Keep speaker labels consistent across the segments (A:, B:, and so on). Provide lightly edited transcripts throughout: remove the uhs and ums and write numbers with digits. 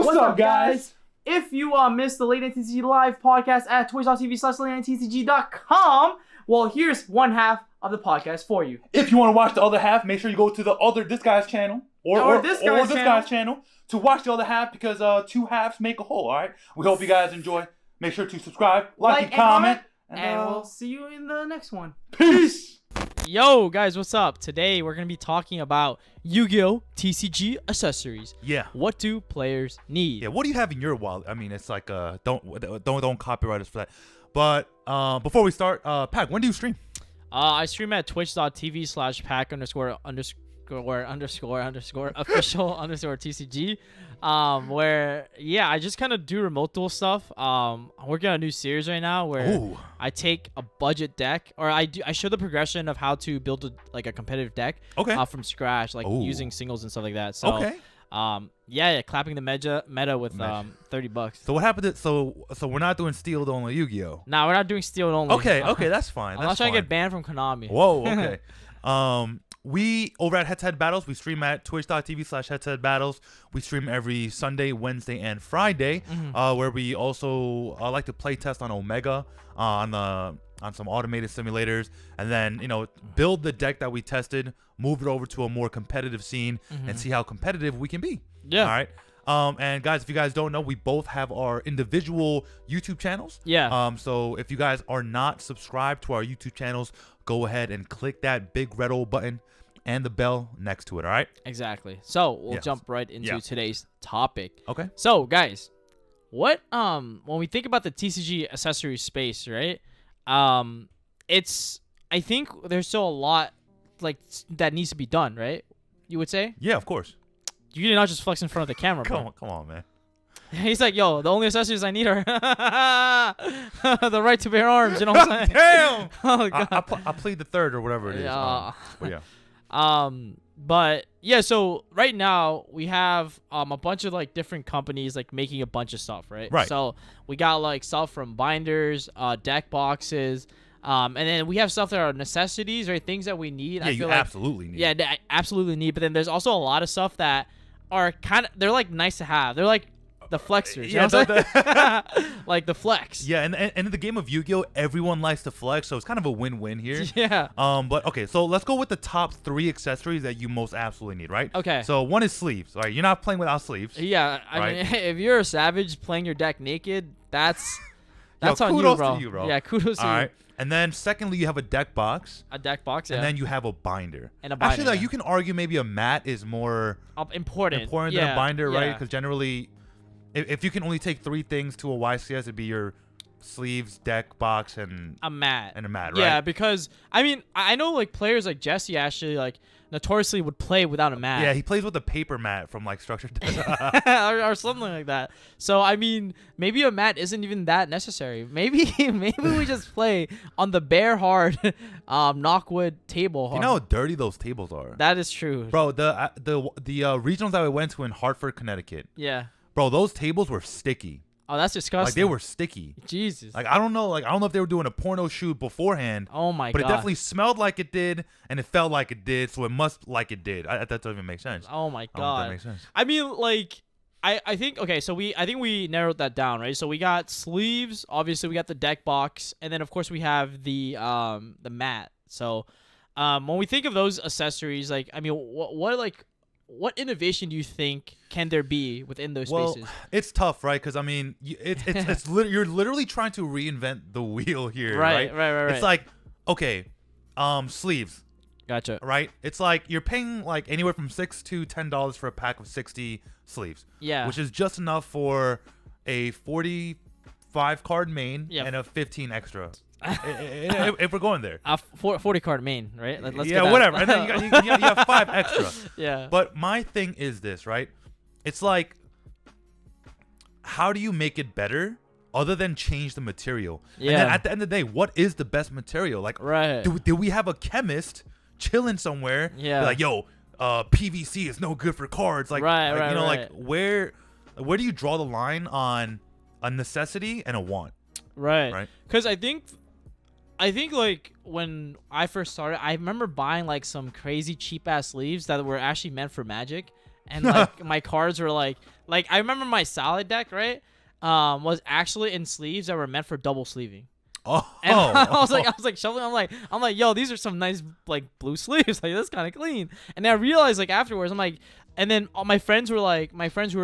A: What's up, guys? If you missed the Late Night TCG live podcast at twitch.tv/latenightTCG.com, well, here's one half of the podcast for you.
B: If you want to watch the other half, make sure you go to this guy's channel or this guy's channel to watch the other half, because two halves make a whole. All right. We hope you guys enjoy. Make sure to subscribe, like and comment,
A: and we'll see you in the next one.
B: Peace.
C: Yo, guys, what's up? Today we're gonna be talking about Yu-Gi-Oh! TCG accessories.
B: Yeah.
C: What do players need?
B: Yeah. What do you have in your wallet? I mean, it's like don't copyright us for that. But before we start, Pac, when do you stream?
C: I stream at twitch.tv/pack__official_TCG. Where I just kind of do remote duel stuff. I'm working on a new series right now where I take a budget deck, or I show the progression of how to build a competitive deck from scratch, using singles and stuff like that. So clapping the meta with $30.
B: So what happened? So we're not doing steel only Yu-Gi-Oh.
C: Nah, we're not doing steel only.
B: Okay, that's fine.
C: I'm not trying to get banned from Konami.
B: Whoa, okay. We over at HeadtoHead Battles, we stream at twitch.tv/HeadtoHead Battles. We stream every Sunday, Wednesday, and Friday, where we also like to play test on Omega on some automated simulators, and then build the deck that we tested, move it over to a more competitive scene, and see how competitive we can be.
C: Yeah.
B: All right. And guys, if you guys don't know, we both have our individual YouTube channels.
C: Yeah.
B: So if you guys are not subscribed to our YouTube channels, go ahead and click that big red old button and the bell next to it. All right.
C: Exactly. So we'll jump right into today's topic.
B: Okay.
C: So guys, what when we think about the TCG accessory space, right? I think there's still a lot that needs to be done, right? You would say?
B: Yeah, of course.
C: You did not just flex in front of the camera, bro.
B: Come on, man.
C: He's like, yo, the only accessories I need are the right to bear arms. You know what I'm saying?
B: Damn.
C: Oh god.
B: I played the third or whatever it is.
C: But yeah, so right now we have a bunch of different companies making a bunch of stuff, right?
B: Right.
C: So we got stuff from binders, deck boxes, and then we have stuff that are necessities, right? Things that we need.
B: Yeah, you absolutely need.
C: Yeah, I absolutely need. But then there's also a lot of stuff that are they're nice to have. They're like the flexers, you know what I'm saying? Like the flex.
B: Yeah, and in the game of Yu-Gi-Oh, everyone likes to flex, so it's kind of a win-win here.
C: Yeah.
B: But okay, so let's go with the top 3 accessories that you most absolutely need, right?
C: Okay.
B: So one is sleeves. All right, you're not playing without sleeves.
C: Yeah, I mean, if you're a savage playing your deck naked, that's on
B: kudos
C: you, bro.
B: to you, bro.
C: Yeah, kudos to you.
B: All right. And then secondly, you have a deck box.
C: A deck box, yeah.
B: And then you have a binder.
C: And a binder.
B: Actually, you can argue maybe a mat is more
C: important
B: than a binder, right? Because generally, if you can only take 3 things to a YCS, it'd be your sleeves, deck box, and
C: a mat.
B: Right?
C: Yeah, because I mean, I know players like Jesse actually notoriously would play without a mat.
B: Yeah, he plays with a paper mat from Structured
C: or something like that. So I mean, maybe a mat isn't even that necessary. Maybe we just play on the bare hard knockwood table.
B: You know how dirty those tables are.
C: That is true,
B: bro. The regionals that we went to in Hartford, Connecticut.
C: Yeah.
B: Bro, those tables were sticky.
C: Oh, that's disgusting.
B: They were sticky.
C: Jesus.
B: I don't know if they were doing a porno shoot beforehand.
C: Oh my god.
B: But it definitely smelled like it did, and it felt like it did, so it must it did. That doesn't even make sense.
C: Oh my god.
B: I don't think that makes sense.
C: I mean, I think so I think we narrowed that down, right? So we got sleeves, obviously we got the deck box, and then of course we have the mat. So when we think of those accessories, I mean, what innovation do you think can there be within those spaces?
B: Well, it's tough, right? Because I mean, you're literally trying to reinvent the wheel here, right?
C: Right.
B: It's like, okay, sleeves.
C: Gotcha.
B: Right? It's like you're paying anywhere from $6 to $10 for a pack of 60 sleeves.
C: Yeah.
B: Which is just enough for a 45 card main and a 15 extra. if we're going there,
C: 40 card main, right? Let's
B: whatever. And then you have 5 extra.
C: Yeah.
B: But my thing is this, right? It's like, how do you make it better other than change the material?
C: Yeah.
B: And then at the end of the day, what is the best material?
C: Right.
B: Do we have a chemist chilling somewhere?
C: Yeah.
B: Like, yo, PVC is no good for cards.
C: Right.
B: Where do you draw the line on a necessity and a want?
C: Right. Because I think when I first started, I remember buying some crazy cheap ass sleeves that were actually meant for Magic, and like my cards were like I remember my solid deck, right? Was actually in sleeves that were meant for double sleeving.
B: Oh,
C: And I was like shuffling. I'm like, yo, these are some nice like blue sleeves. Like that's kind of clean. And then I realized like afterwards, I'm like, and then all my friends who were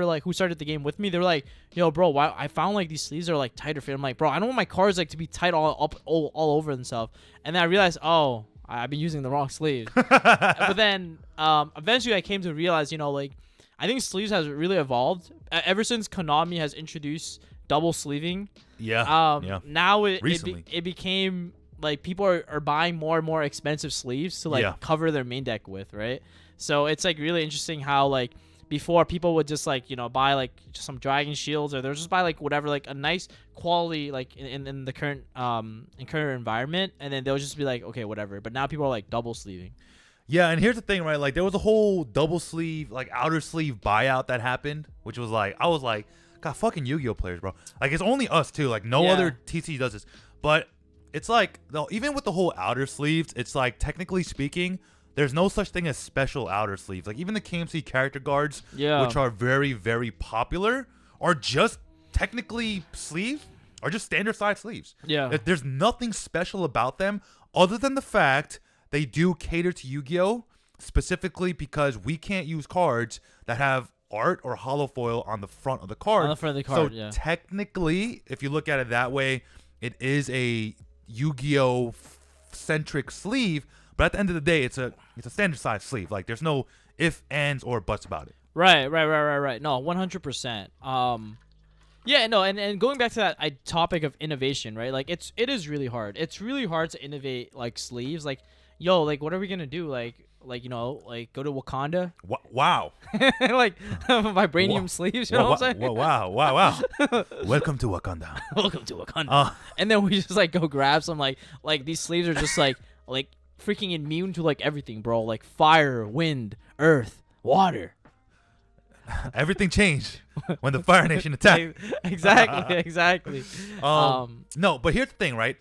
C: like who started the game with me, they were like, yo, bro, why I found like these sleeves are like tighter fit. I'm like, bro, I don't want my cards like to be tight all over and stuff. And then I realized, oh, I've been using the wrong sleeves. But then eventually I came to realize, you know, like I think sleeves has really evolved ever since Konami has introduced double sleeving.
B: Yeah.
C: Now it
B: Recently.
C: became like people are buying more and more expensive sleeves to like cover their main deck with, right? So it's like really interesting how like before people would just like, you know, buy like just some dragon shields, or they'll just buy like whatever, like a nice quality like in the current environment, and then they'll just be like, okay, whatever. But now people are like double sleeving.
B: Yeah, and here's the thing, right? Like there was a whole double sleeve, like outer sleeve buyout that happened, which was like, I was like, God, fucking Yu-Gi-Oh players, bro. Like it's only us too. Like no other TCG does this. But it's like, though, even with the whole outer sleeves, it's like technically speaking, there's no such thing as special outer sleeves. Like even the KMC character guards, which are very, very popular, are just technically sleeves, are just standard size sleeves.
C: Yeah.
B: There's nothing special about them other than the fact they do cater to Yu-Gi-Oh specifically because we can't use cards that have art or hollow foil on the front of the card.
C: On the front of the card,
B: so technically, if you look at it that way, it is a Yu-Gi-Oh centric sleeve. But at the end of the day, it's a standard size sleeve. Like there's no ifs, ands, or buts about it.
C: Right. No, 100%. Yeah, no, and going back to that topic of innovation, right? Like it is really hard. It's really hard to innovate like sleeves. Like, yo, like what are we gonna do? Like you know, like go to Wakanda.
B: Wow.
C: Like vibranium sleeves. You know what I'm saying?
B: Wow. Welcome to Wakanda.
C: Welcome to Wakanda. And then we just like go grab some like these sleeves are just like freaking immune to like everything, bro. Like fire, wind, earth, water.
B: Everything changed when the Fire Nation attacked.
C: Exactly.
B: No, but here's the thing, right?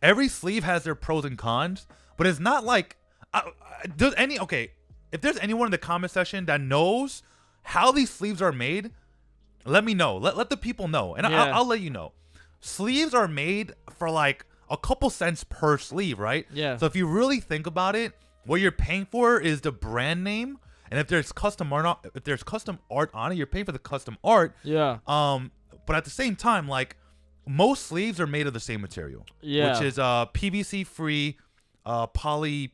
B: Every sleeve has their pros and cons, but it's not like if there's anyone in the comment section that knows how these sleeves are made, let me know. Let the people know, and I'll let you know. Sleeves are made for like a couple cents per sleeve, right?
C: Yeah.
B: So if you really think about it, what you're paying for is the brand name. And if there's custom art on it, you're paying for the custom art.
C: Yeah.
B: But at the same time, like most sleeves are made of the same material.
C: Yeah.
B: Which is PVC free, polypropylene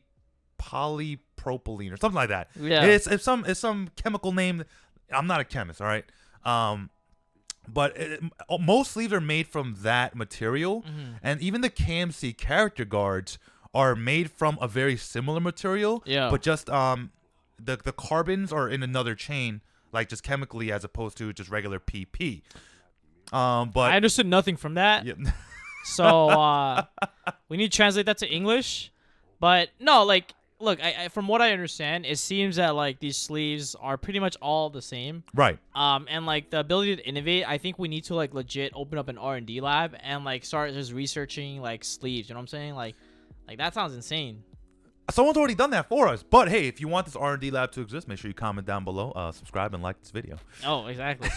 B: or something like that.
C: Yeah.
B: It's some chemical name. I'm not a chemist, all right. But most sleeves are made from that material, and even the KMC character guards are made from a very similar material. Yeah. But just the carbons are in another chain, like just chemically, as opposed to just regular PP. But
C: I understood nothing from that.
B: Yeah.
C: So we need to translate that to English. But no, like, look, I from what I understand, it seems that like these sleeves are pretty much all the same.
B: Right.
C: And like the ability to innovate, I think we need to like legit open up an R&D lab and like start just researching like sleeves. You know what I'm saying? Like that sounds insane.
B: Someone's already done that for us. But hey, if you want this R&D lab to exist, make sure you comment down below, subscribe, and like this video.
C: Oh, exactly.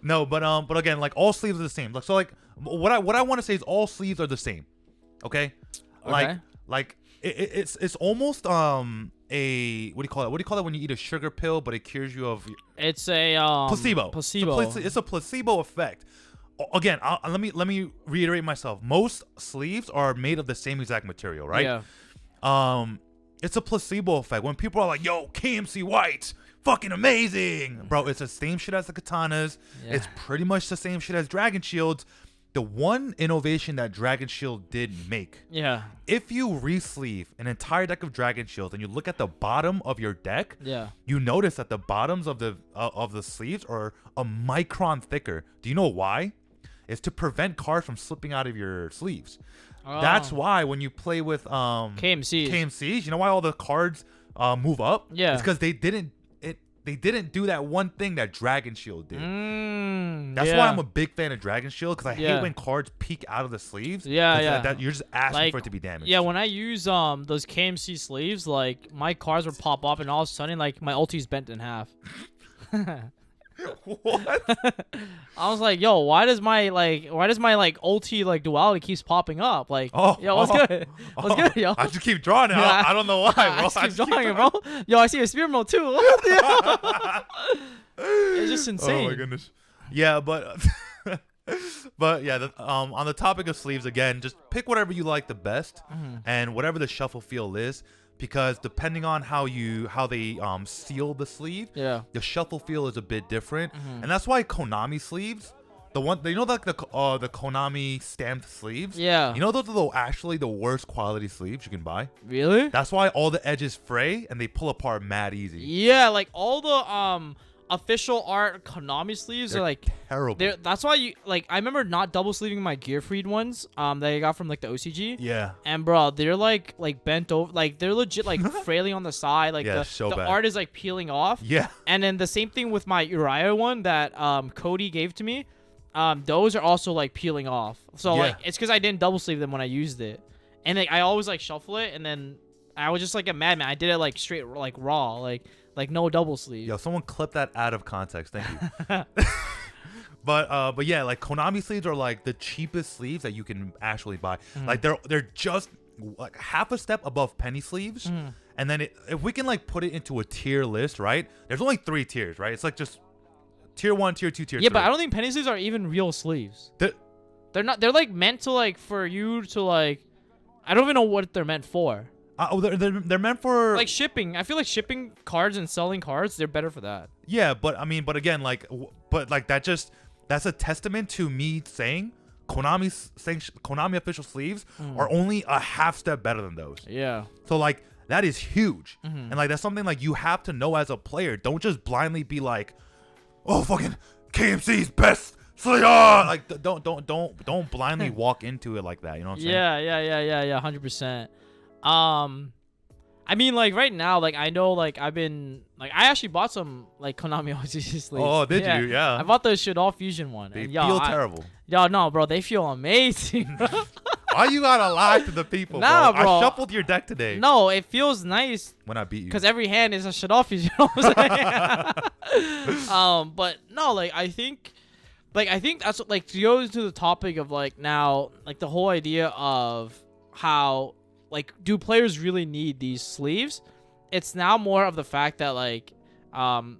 B: No, but again, like all sleeves are the same. Like so, like what I want to say is all sleeves are the same. Okay. Like it's almost a what do you call it? What do you call it when you eat a sugar pill but it cures you of?
C: It's a
B: placebo. It's a placebo effect. Again, let me reiterate myself. Most sleeves are made of the same exact material, right?
C: Yeah.
B: It's a placebo effect. When people are like, "Yo, KMC White, fucking amazing, bro," it's the same shit as the katanas. Yeah. It's pretty much the same shit as Dragon Shields. The one innovation that Dragon Shield did make.
C: Yeah.
B: If you re-sleeve an entire deck of Dragon Shields and you look at the bottom of your deck, you notice that the bottoms of the sleeves are a micron thicker. Do you know why? It's to prevent cards from slipping out of your sleeves. Oh. That's why when you play with KMCs, you know why all the cards move up? Yeah. It's because they didn't do that one thing that Dragon Shield did. That's why I'm a big fan of Dragon Shield, because I hate when cards peek out of the sleeves. That you're just asking for it to be damaged.
C: Yeah, when I use those KMC sleeves, like my cards would pop up, and all of a sudden, like my ulti's bent in half.
B: What?
C: I was like, yo, why does my ulti like duality keeps popping up? Like, yo, what's good? What's good, yo?
B: I just keep drawing it.
C: Yeah.
B: I don't know why, bro.
C: I just keep drawing it, bro. Yo, I see a spear mode too. It's just insane.
B: Oh my goodness. Yeah, but but yeah, on the topic of sleeves again, just pick whatever you like the best, and whatever the shuffle feel is. Because depending on how they seal the sleeve, the shuffle feel is a bit different, and that's why Konami sleeves, the Konami stamped sleeves, those are actually the worst quality sleeves you can buy.
C: Really?
B: That's why all the edges fray and they pull apart mad easy.
C: Yeah, like all the official art Konami sleeves are like
B: terrible.
C: That's why I remember not double sleeving my Gear Freed ones that I got from like the OCG.
B: Yeah.
C: And bro, they're like bent over, like they're legit like frailing on the side, like the art is like peeling off.
B: Yeah.
C: And then the same thing with my Uriah one that Cody gave to me. Those are also like peeling off. So like it's because I didn't double sleeve them when I used it. And like I always like shuffle it, and then I was just like a madman. I did it like straight like raw, like no double sleeve.
B: Yo, someone clip that out of context. Thank you. But yeah, like Konami sleeves are like the cheapest sleeves that you can actually buy. Like they're just like half a step above penny sleeves. And then if we can like put it into a tier list, right? There's only 3 tiers, right? It's like just tier 1, tier 2, tier 3.
C: Yeah, but I don't think penny sleeves are even real sleeves. They're not. They're like meant to like for you to like. I don't even know what they're meant for.
B: They're meant for
C: like shipping. I feel like shipping cards and selling cards, they're better for that.
B: Yeah, but I mean, but again, like that's a testament to me saying Konami official sleeves are only a half step better than those.
C: Yeah.
B: So like that is huge, and like that's something like you have to know as a player. Don't just blindly be like, oh fucking KMC's best. Like don't blindly walk into it like that. You know what I'm saying?
C: Yeah. 100%. I mean, like right now, like I know, like I've been, like I actually bought some like Konami OCG sleeves.
B: Oh, did you? Yeah.
C: I bought the Shadol Fusion one.
B: They feel terrible.
C: Yo, no, bro, they feel amazing.
B: Why you gotta lie to the people,
C: bro?
B: I shuffled your deck today.
C: No, it feels nice
B: when I beat you.
C: Because every hand is a Shadol Fusion. You know what I'm saying? But no, like I think that's what, like, to go into the topic of like now, like the whole idea of how, like, do players really need these sleeves? It's now more of the fact that like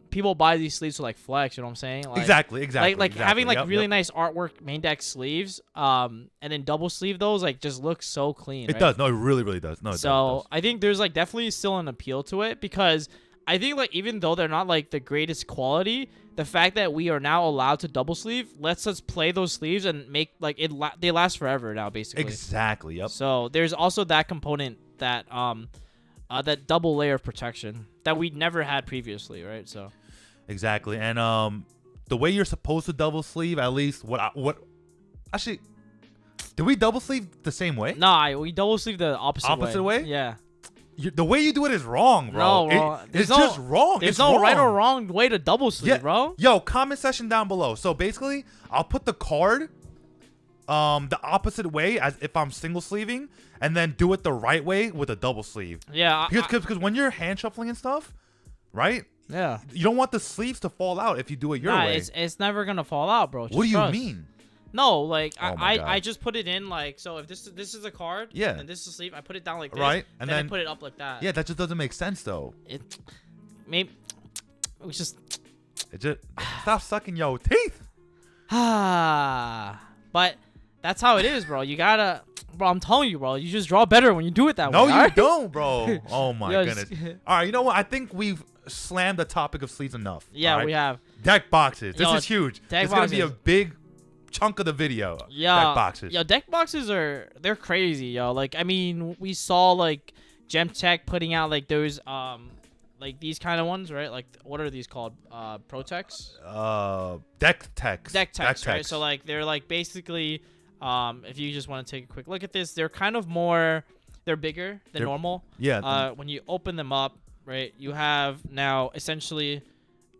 C: people buy these sleeves to like flex, you know what I'm saying? Like,
B: exactly.
C: Like having like really nice artwork main deck sleeves, and then double sleeve those, like just looks so clean.
B: It does. No, it really does. No, it does.
C: I think there's like definitely still an appeal to it, because I think like even though they're not like the greatest quality, the fact that we are now allowed to double sleeve lets us play those sleeves and make like they last forever now, basically.
B: Exactly. Yep.
C: So there's also that component that that double layer of protection that we never had previously, right? So
B: exactly. And the way you're supposed to double sleeve, at least what actually, did we double sleeve the same way?
C: Nah, we double sleeve the opposite way. Yeah.
B: The way you do it is wrong, bro.
C: No, bro.
B: It's just wrong.
C: There's no right or wrong way to double sleeve, bro.
B: Yo, comment section down below. So basically, I'll put the card the opposite way as if I'm single sleeving, and then do it the right way with a double sleeve.
C: Yeah.
B: Because when you're hand shuffling and stuff, right?
C: Yeah.
B: You don't want the sleeves to fall out if you do it your way.
C: It's never gonna fall out, bro.
B: What do you mean?
C: No, like
B: Oh
C: I just put it in like, so if this is a card, and this is a sleeve, I put it down like this,
B: right,
C: and then I put it up like that.
B: Yeah, that just doesn't make sense though.
C: It just
B: stop sucking your teeth.
C: But that's how it is, bro. You gotta, bro. I'm telling you, bro. You just draw better when you do it that way.
B: No, you
C: right?
B: don't, bro. Oh my goodness. All right, you know what? I think we've slammed the topic of sleeves enough.
C: Yeah,
B: right?
C: we have.
B: Deck boxes. This is huge. It's gonna be a big chunk of the video.
C: Yeah.
B: Deck boxes.
C: Yo, deck boxes they're crazy, yo. Like, I mean, we saw like Gemtech putting out like those like these kind of ones, right? Like, what are these called? Protex?
B: Deck techs.
C: Deck techs, right? So like they're like basically, if you just want to take a quick look at this, they're kind of more, they're bigger than normal.
B: Yeah.
C: When you open them up, right, you have now essentially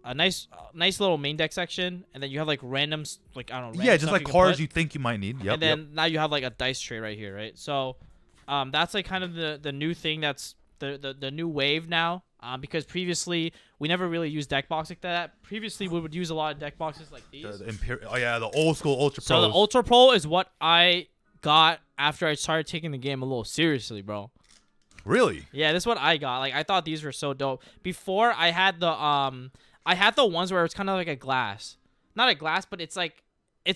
C: a nice little main deck section, and then you have like random like I don't know.
B: Yeah, just
C: stuff
B: like
C: you can
B: cards
C: put.
B: you think you might need. Yep.
C: And then now you have like a dice tray right here, right? So, that's like kind of the new thing that's the new wave now. Because previously we never really used deck box like that. Previously we would use a lot of deck boxes like these.
B: The old school Ultra Pro.
C: So the Ultra Pro is what I got after I started taking the game a little seriously, bro.
B: Really?
C: Yeah, this is what I got. Like I thought these were so dope. Before I had the ones where it's kind of like a glass, not a glass, but it's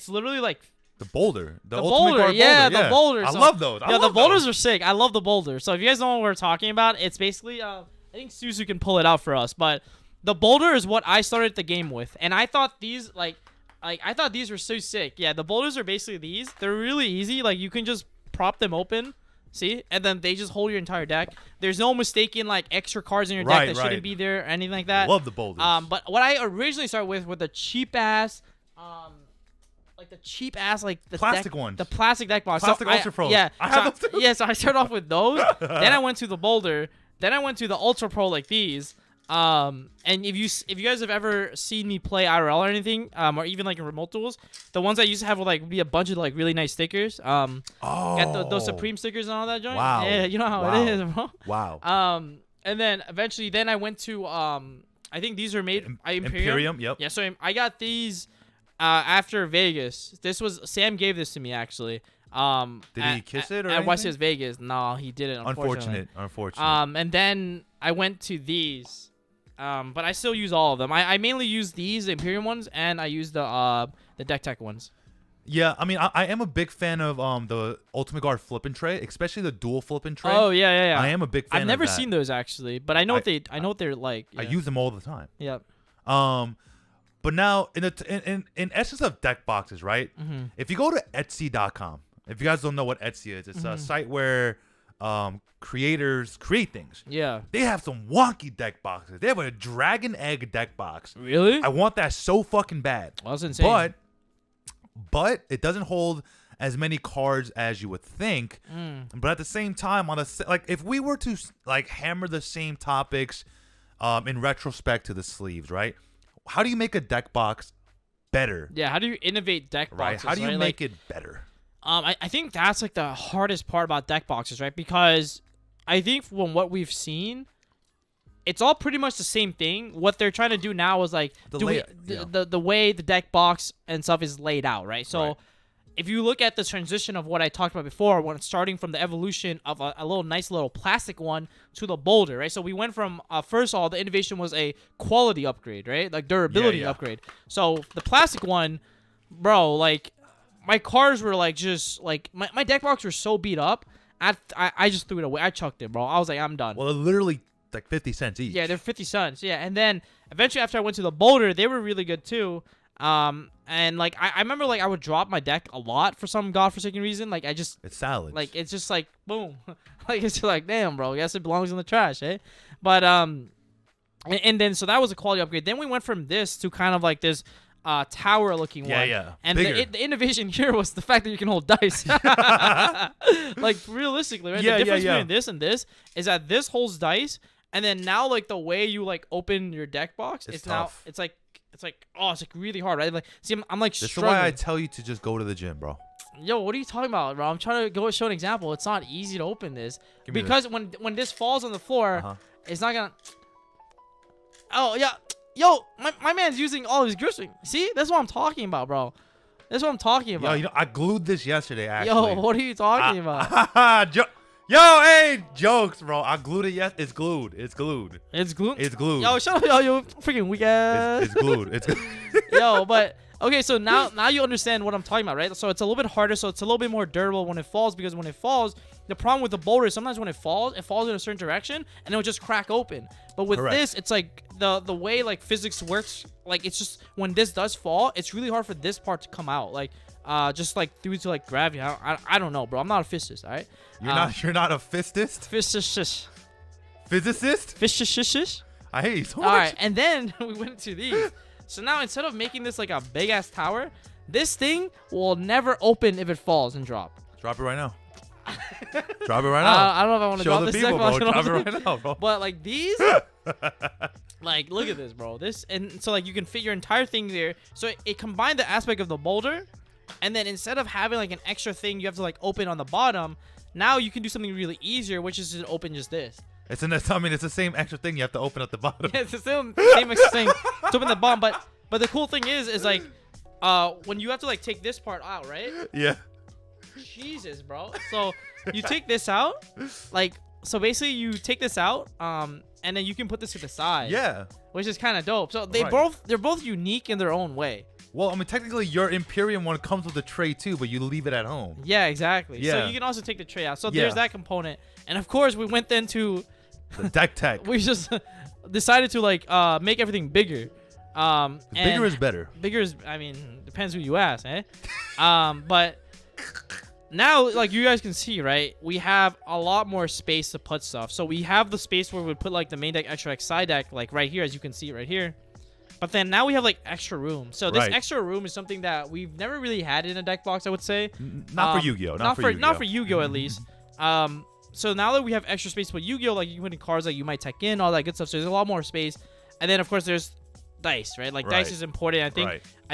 C: literally like
B: the boulder, the
C: boulder,
B: ultimate guard
C: yeah,
B: boulder.
C: the boulder.
B: I
C: So,
B: love those.
C: the boulders are sick. I love the boulder. So if you guys know what we're talking about, it's basically I think Suzu can pull it out for us, but the boulder is what I started the game with, and I thought these I thought these were so sick. Yeah, the boulders are basically these. They're really easy. Like you can just prop them open. See, and then they just hold your entire deck. There's no mistaking like extra cards in your deck that shouldn't be there or anything like that.
B: Love the boulders.
C: But what I originally started with the cheap ass, like the
B: plastic ones,
C: the plastic deck box,
B: plastic Ultra Pro.
C: Yeah,
B: I have those too.
C: Yeah, so I started off with those. Then I went to the boulder. Then I went to the Ultra Pro like these. And if you guys have ever seen me play IRL or anything, or even like in remote duels, the ones I used to have would like be a bunch of like really nice stickers. Got those Supreme stickers and all that joint.
B: Wow.
C: Yeah, you know how it is, bro.
B: Wow.
C: And then eventually, then I went to I think these are made Imperium.
B: Yep.
C: Yeah, so I got these after Vegas. This was Sam gave this to me actually.
B: Did he kiss it or
C: at
B: anything?
C: YCS Vegas? No, he didn't. Unfortunately.
B: Unfortunate.
C: And then I went to these. But I still use all of them. I mainly use these Imperium ones, and I use the Deck Tech ones.
B: Yeah, I mean, I am a big fan of the Ultimate Guard flip and tray, especially the dual flip and tray.
C: Oh yeah.
B: I am a big fan.
C: I've never
B: of that.
C: seen those actually, but I know what they're like. Yeah.
B: I use them all the time.
C: Yep.
B: But now in essence of deck boxes, right?
C: Mm-hmm.
B: If you go to Etsy.com, if you guys don't know what Etsy is, it's a site where creators create things.
C: Yeah.
B: They have some wonky deck boxes. They have a dragon egg deck box.
C: Really?
B: I want that so fucking bad.
C: Well, that's insane.
B: But it doesn't hold as many cards as you would think. But at the same time, if we were to like hammer the same topics in retrospect to the sleeves, right? How do you make a deck box better?
C: Yeah, how do you innovate deck boxes?
B: Right. How do you make it better?
C: I think that's like the hardest part about deck boxes, right? Because I think from what we've seen, it's all pretty much the same thing. What they're trying to do now is like the way the deck box and stuff is laid out, right? So if you look at the transition of what I talked about before, when it's starting from the evolution of a little nice little plastic one to the boulder, right? So we went from first of all, the innovation was a quality upgrade, right? Like durability upgrade. So the plastic one, bro, like my cards were like just like my deck box were so beat up. I just threw it away. I chucked it, bro. I was like, I'm done.
B: Well, literally like 50 cents each.
C: Yeah, they're 50 cents. Yeah, and then eventually after I went to the boulder, they were really good too. And like I remember like I would drop my deck a lot for some godforsaken reason. Like it's
B: salad.
C: Like it's just like boom. Like it's just like damn, bro. I guess it belongs in the trash, eh? But and then so that was a quality upgrade. Then we went from this to kind of like this tower looking one.
B: Yeah.
C: And the innovation here was the fact that you can hold dice. Like realistically, right? The difference between this and this is that this holds dice, and then now like the way you like open your deck box, it's now it's like really hard, right? Like see, I'm like
B: this
C: struggling.
B: is why I tell you to just go to the gym, bro.
C: Yo, what are you talking about, bro? I'm trying to go show an example. It's not easy to open this because when this falls on the floor, it's not gonna. Oh yeah. Yo, my man's using all his grip string. See? That's what I'm talking about, bro. That's what I'm talking about.
B: Yo, I glued this yesterday, actually.
C: Yo, what are you talking about?
B: Yo, hey, jokes, bro. I glued it. It's glued. It's glued.
C: It's glued?
B: It's glued.
C: Yo, shut up, yo, you freaking weak ass.
B: It's glued. It's glued.
C: Yo, but okay, so now you understand what I'm talking about, right? So it's a little bit harder, so it's a little bit more durable when it falls, because when it falls, the problem with the boulder is sometimes when it falls in a certain direction and it'll just crack open. But with this, it's like the way like physics works, like it's just when this does fall, it's really hard for this part to come out. Like just like due to like gravity. I don't know, bro. I'm not a physicist, all right?
B: You're not a fistist?
C: Physicist.
B: Physicist? I hate you so much.
C: All right, and then we went to these. So now instead of making this like a big ass tower, this thing will never open if it falls and drop.
B: Drop it right now. Drop it right now.
C: I don't know if I want to drop this
B: people, bro.
C: second.
B: Drop it right now, bro.
C: But like these, Like, look at this, bro. This, and so like you can fit your entire thing there. So it combined the aspect of the boulder, and then instead of having like an extra thing you have to like open on the bottom, now you can do something really easier, which is to open just this.
B: It's the same extra thing you have to open at the bottom.
C: Yeah, it's the same extra thing to open the bottom. But the cool thing is like, when you have to like take this part out, right?
B: Yeah.
C: Jesus, bro. So you take this out, like, so basically you take this out, and then you can put this to the side.
B: Yeah.
C: Which is kind of dope. So they're both unique in their own way.
B: Well, I mean, technically your Imperium one comes with a tray too, but you leave it at home.
C: Yeah, exactly.
B: Yeah.
C: So you can also take the tray out. So there's that component. And of course, we went then to
B: the deck tech.
C: We just decided to like make everything bigger.
B: Bigger is better.
C: Bigger is, I mean, depends who you ask, eh? But now, like you guys can see, right? We have a lot more space to put stuff. So we have the space where we put like the main deck, extra deck, side deck, like right here, as you can see right here. But then now we have like extra room. So this extra room is something that we've never really had in a deck box, I would say.
B: Not for Yu-Gi-Oh.
C: Not for Yu-Gi-Oh at least. So now that we have extra space for Yu-Gi-Oh, like you can put in cards like you might tech in, all that good stuff. So there's a lot more space. And then of course there's dice, right? Like dice is important. I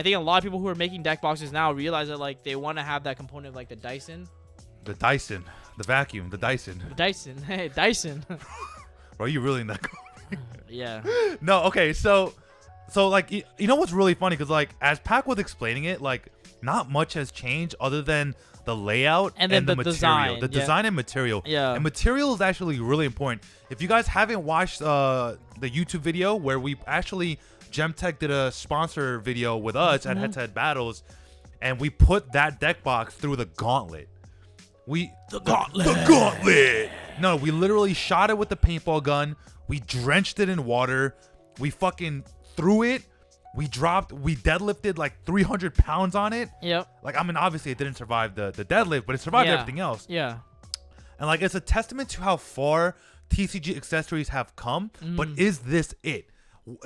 C: think a lot of people who are making deck boxes now realize that like they want to have that component of like the Dyson.
B: The Dyson. The vacuum. The Dyson.
C: The Dyson. Hey, Dyson.
B: Bro, you really in that?
C: Yeah.
B: No, okay, so like you know what's really funny, because like as Pac was explaining it, like not much has changed other than the layout and the material.
C: Design,
B: design and material.
C: Yeah.
B: And material is actually really important. If you guys haven't watched the YouTube video where we actually Gemtech did a sponsor video with us at Head-to-Head Battles, and we put that deck box through the gauntlet. The gauntlet. No, we literally shot it with the paintball gun. We drenched it in water. We fucking threw it. We deadlifted like 300 pounds on it.
C: Yep.
B: Like, I mean, obviously it didn't survive the deadlift, but it survived everything else.
C: Yeah.
B: And like, it's a testament to how far TCG accessories have come. But is this it?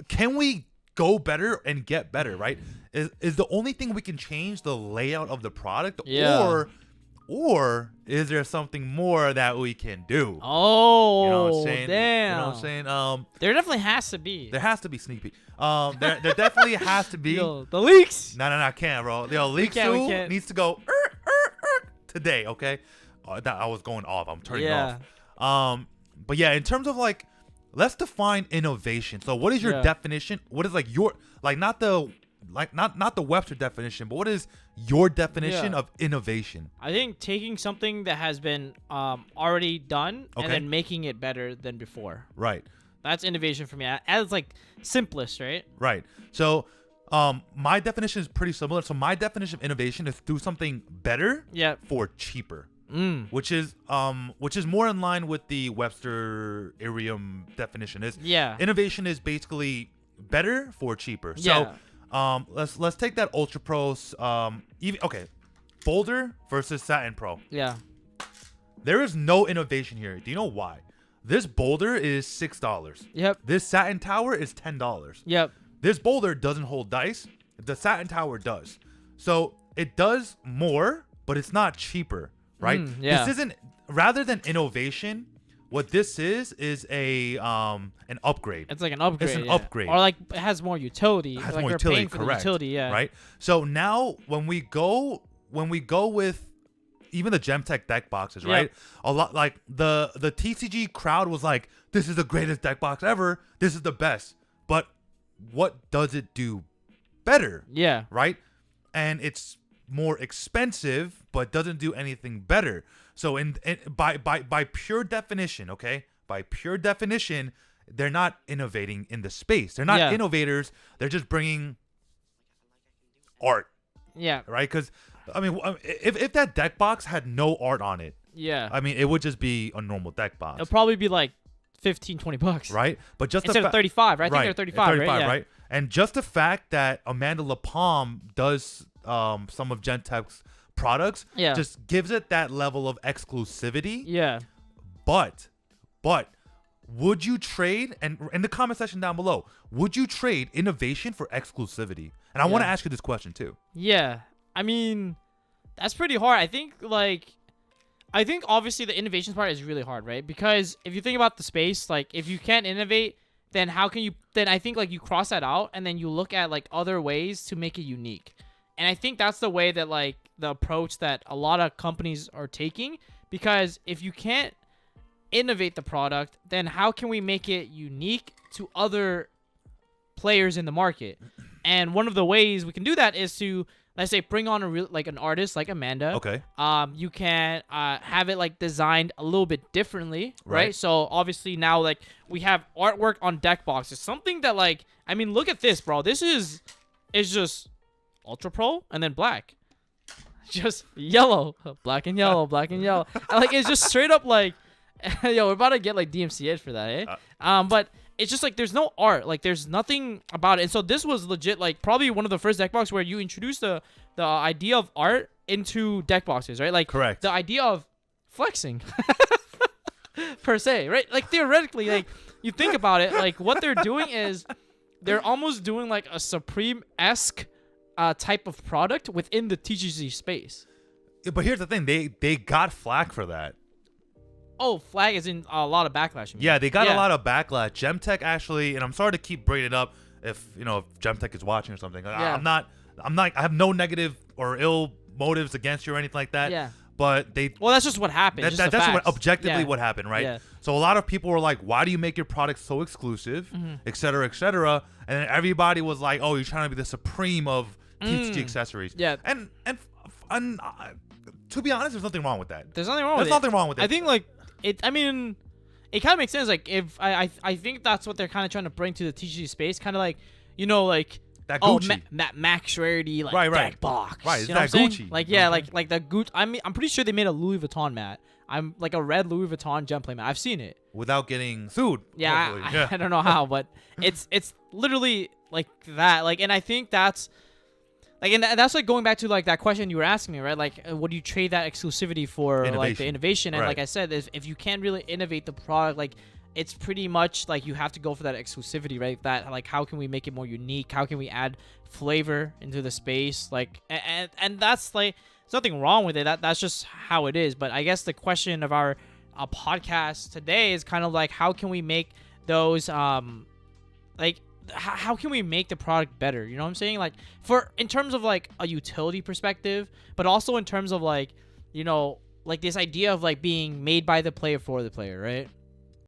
B: Can we go better and get better, right? Is the only thing we can change the layout of the product?
C: Yeah.
B: Or is there something more that we can do?
C: Oh,
B: you know what I'm saying?
C: Damn.
B: You know what I'm saying?
C: There definitely has to be.
B: There has to be sneak peek. There definitely has to be.
C: Yo, the leaks.
B: No, I can't, bro. Yo, leaks needs to go today, okay? That I was going off. I'm turning it off. But yeah, in terms of like, let's define innovation. So what is your definition? What is like your not the Webster definition, but what is your definition of innovation?
C: I think taking something that has been already done and then making it better than before.
B: Right.
C: That's innovation for me. As like simplest, right?
B: Right. So my definition is pretty similar. So my definition of innovation is do something better for cheaper. Which is more in line with the Webster Irium definition. Innovation is basically better for cheaper. So let's take that Ultra Pros. Boulder versus Satin Pro.
C: Yeah.
B: There is no innovation here. Do you know why? This boulder is $6.
C: Yep.
B: This Satin Tower is $10.
C: Yep.
B: This boulder doesn't hold dice. The Satin Tower does. So it does more, but it's not cheaper, right? This isn't, rather than innovation, what this is a an upgrade.
C: It's like an upgrade.
B: It's an upgrade.
C: Or like it has more utility.
B: It has
C: like
B: more
C: we're
B: utility,
C: paying for the
B: correct.
C: utility,
B: Right? So now when we go with even the Gemtech deck boxes, right? A lot like the TCG crowd was like, this is the greatest deck box ever. This is the best. But what does it do better?
C: Yeah.
B: Right? And it's more expensive, but doesn't do anything better. So by pure definition, okay? By pure definition, they're not innovating in the space. They're not innovators. They're just bringing art. Yeah. Right? Because, I mean, if that deck box had no art on it, I mean, it would just be a normal deck box.
C: It'll probably be like $15-$20.
B: Right? But just
C: instead of 35, right? I think they're 35, right?
B: Right? And just the fact that Amanda LaPalm does some of Gemtech's products just gives it that level of exclusivity. Yeah. But would you trade, and in the comment section down below, would you trade innovation for exclusivity? And I want to ask you this question too.
C: Yeah. I mean, that's pretty hard. I think obviously the innovation part is really hard, right? Because if you think about the space, like if you can't innovate, then how can you? Then I think like you cross that out, and then you look at like other ways to make it unique. And I think that's the way that like the approach that a lot of companies are taking, because if you can't innovate the product, then how can we make it unique to other players in the market? And one of the ways we can do that is to, let's say, bring on an artist like Amanda.
B: Okay.
C: You can have it like designed a little bit differently, right? So obviously now like we have artwork on deck boxes, something that like, I mean, look at this, bro. This is just Ultra Pro and then black, just yellow, black and yellow, black and yellow. And, like it's just straight up like, yo, we're about to get like DMCA for that, eh? But it's just like there's no art, like there's nothing about it. And so this was legit like probably one of the first deck boxes where you introduced the idea of art into deck boxes, right? Like
B: correct.
C: The idea of flexing per se, right? Like theoretically, like you think about it, like what they're doing is they're almost doing like a Supreme-esque type of product within the TCG space.
B: Yeah, but here's the thing, they got flack for that.
C: Oh, flag is in a lot of backlash.
B: Yeah, they got a lot of backlash. Gemtech actually, and I'm sorry to keep bringing it up if Gemtech is watching or something. Like,
C: Yeah.
B: I have no negative or ill motives against you or anything like that.
C: Yeah.
B: But
C: well, that's just what happened.
B: That's what objectively what happened, right?
C: Yeah.
B: So a lot of people were like, "Why do you make your product so exclusive, et cetera, et cetera?" And then everybody was like, "Oh, you're trying to be the supreme of TCG accessories."
C: Yeah.
B: And to be honest, there's nothing wrong with that.
C: There's nothing wrong with it.
B: There's nothing wrong with it.
C: I think like it. I mean, it kind of makes sense. Like if I think that's what they're kind of trying to bring to the TCG space, kind of like like.
B: That Gucci.
C: That max rarity like
B: right.
C: deck box.
B: Right, it's
C: you know
B: that
C: what I'm
B: Gucci.
C: saying? Like yeah, like the Gucci. I mean, I'm pretty sure they made a Louis Vuitton mat. I'm like a red Louis Vuitton gem play mat. I've seen it
B: without getting sued.
C: Yeah, I don't know how, but it's literally like that. Like, and I think that's like, and that's like going back to like that question you were asking me, right? Like, what do you trade that exclusivity for? Like the innovation, and like I said, if you can't really innovate the product, like. It's pretty much like you have to go for that exclusivity, right? That like how can we make it more unique? How can we add flavor into the space? Like and that's like there's nothing wrong with it. That's just how it is. But I guess the question of our podcast today is kind of like how can we make those like how can we make the product better? You know what I'm saying? Like in terms of like a utility perspective, but also in terms of like like this idea of like being made by the player for the player, right?